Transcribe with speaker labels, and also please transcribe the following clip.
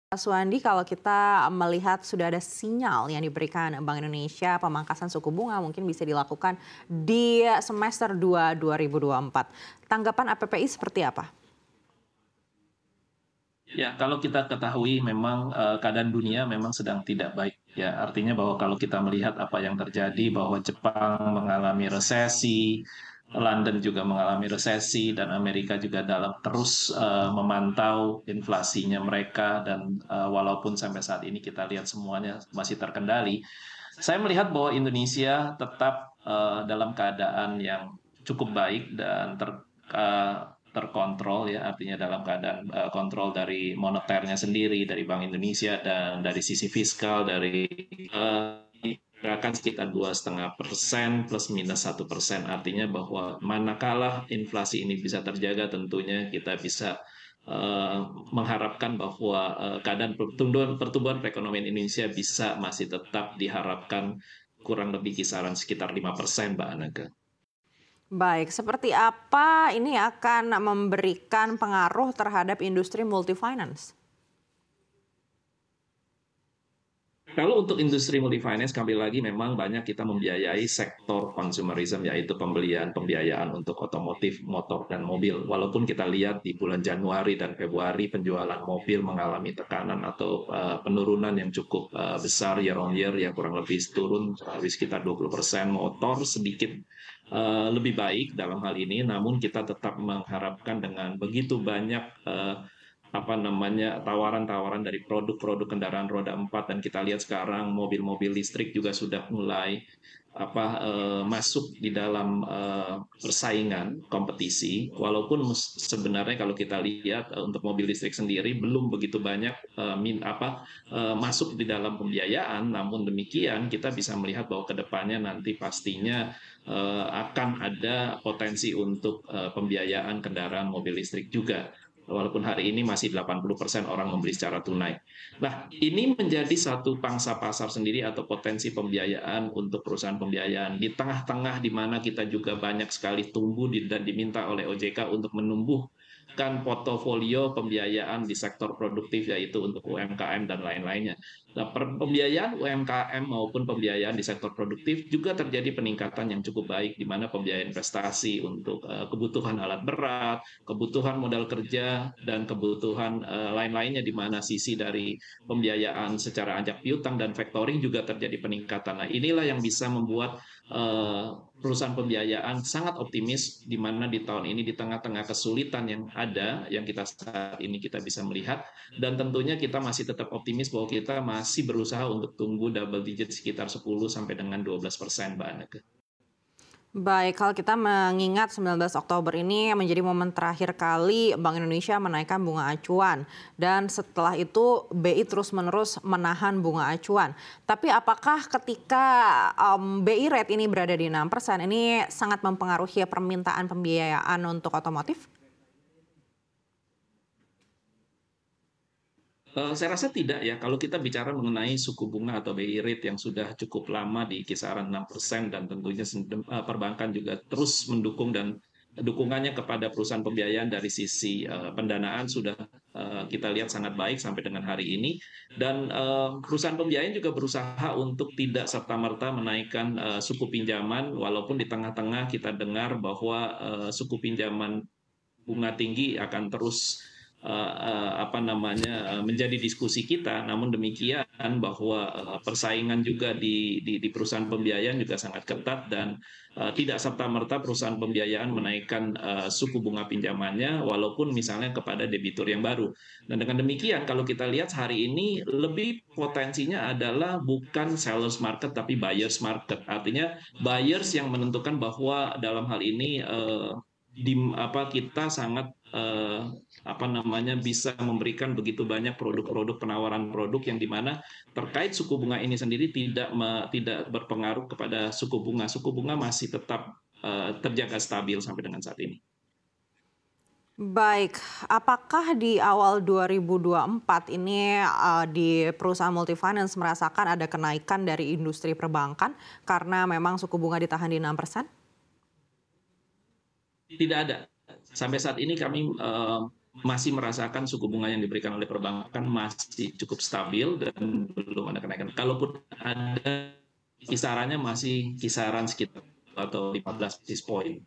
Speaker 1: Pak Suwandi, kalau kita melihat sudah ada sinyal yang diberikan Bank Indonesia, pemangkasan suku bunga mungkin bisa dilakukan di semester 2 2024. Tanggapan APPI seperti apa?
Speaker 2: Ya, kalau kita ketahui memang keadaan dunia memang sedang tidak baik. Ya, artinya bahwa kalau kita melihat apa yang terjadi, bahwa Jepang mengalami resesi, London juga mengalami resesi, dan Amerika juga dalam terus memantau inflasinya mereka, dan walaupun sampai saat ini kita lihat semuanya masih terkendali, saya melihat bahwa Indonesia tetap dalam keadaan yang cukup baik dan terkontrol, ya, artinya dalam keadaan kontrol dari moneternya sendiri, dari Bank Indonesia, dan dari sisi fiskal dari diperkirakan sekitar 2,5% plus minus 1%. Artinya bahwa manakala inflasi ini bisa terjaga, tentunya kita bisa eh, mengharapkan bahwa keadaan pertumbuhan perekonomian Indonesia bisa masih tetap diharapkan kurang lebih kisaran sekitar 5%, Mbak Anaga.
Speaker 1: Baik, seperti apa ini akan memberikan pengaruh terhadap industri multifinance?
Speaker 2: Kalau untuk industri multifinance, kembali lagi memang banyak kita membiayai sektor consumerism, yaitu pembiayaan untuk otomotif, motor, dan mobil. Walaupun kita lihat di bulan Januari dan Februari penjualan mobil mengalami tekanan atau penurunan yang cukup besar year on year, ya kurang lebih turun sekitar 20%, motor sedikit lebih baik dalam hal ini, namun kita tetap mengharapkan dengan begitu banyak tawaran-tawaran dari produk-produk kendaraan roda 4, dan kita lihat sekarang mobil-mobil listrik juga sudah mulai masuk di dalam persaingan kompetisi, walaupun sebenarnya kalau kita lihat untuk mobil listrik sendiri belum begitu banyak masuk di dalam pembiayaan. Namun demikian kita bisa melihat bahwa kedepannya nanti pastinya akan ada potensi untuk pembiayaan kendaraan mobil listrik juga, walaupun hari ini masih 80% orang membeli secara tunai. Nah, ini menjadi satu pangsa pasar sendiri atau potensi pembiayaan untuk perusahaan pembiayaan. Di tengah-tengah di mana kita juga banyak sekali tumbuh dan diminta oleh OJK untuk menumbuhkan portofolio pembiayaan di sektor produktif, yaitu untuk UMKM dan lain-lainnya. Nah, pembiayaan UMKM maupun pembiayaan di sektor produktif juga terjadi peningkatan yang cukup baik, di mana pembiayaan investasi untuk kebutuhan alat berat, kebutuhan modal kerja, dan kebutuhan lain-lainnya, di mana sisi dari pembiayaan secara ajak piutang dan factoring juga terjadi peningkatan. Nah, inilah yang bisa membuat perusahaan pembiayaan sangat optimis, di mana di tahun ini di tengah-tengah kesulitan yang ada, yang kita saat ini kita bisa melihat, dan tentunya kita masih tetap optimis bahwa kita masih berusaha untuk tumbuh double digit sekitar 10 sampai dengan 12%, Mbak Anaka.
Speaker 1: Baik, kalau kita mengingat 19 Oktober ini menjadi momen terakhir kali Bank Indonesia menaikkan bunga acuan. Dan setelah itu BI terus-menerus menahan bunga acuan. Tapi apakah ketika BI rate ini berada di 6%, ini sangat mempengaruhi permintaan pembiayaan untuk otomotif?
Speaker 2: Saya rasa tidak, ya. Kalau kita bicara mengenai suku bunga atau BI rate yang sudah cukup lama di kisaran 6%, dan tentunya perbankan juga terus mendukung, dan dukungannya kepada perusahaan pembiayaan dari sisi pendanaan sudah kita lihat sangat baik sampai dengan hari ini. Dan perusahaan pembiayaan juga berusaha untuk tidak serta-merta menaikkan suku pinjaman, walaupun di tengah-tengah kita dengar bahwa suku pinjaman bunga tinggi akan terus menjadi diskusi kita. Namun demikian bahwa persaingan juga di perusahaan pembiayaan juga sangat ketat, dan tidak serta-merta perusahaan pembiayaan menaikkan suku bunga pinjamannya, walaupun misalnya kepada debitur yang baru. Dan dengan demikian kalau kita lihat hari ini lebih potensinya adalah bukan sellers market tapi buyers market. Artinya buyers yang menentukan bahwa dalam hal ini kita sangat bisa memberikan begitu banyak produk-produk, penawaran produk yang dimana terkait suku bunga ini sendiri tidak berpengaruh kepada suku bunga. Suku bunga masih tetap terjaga stabil sampai dengan saat ini.
Speaker 1: Baik, apakah di awal 2024 ini di perusahaan multifinance merasakan ada kenaikan dari industri perbankan karena memang suku bunga ditahan di 6%?
Speaker 2: Tidak ada. Sampai saat ini kami masih merasakan suku bunga yang diberikan oleh perbankan masih cukup stabil dan belum ada kenaikan. Kalaupun ada, kisarannya masih kisaran sekitar atau 15 basis point.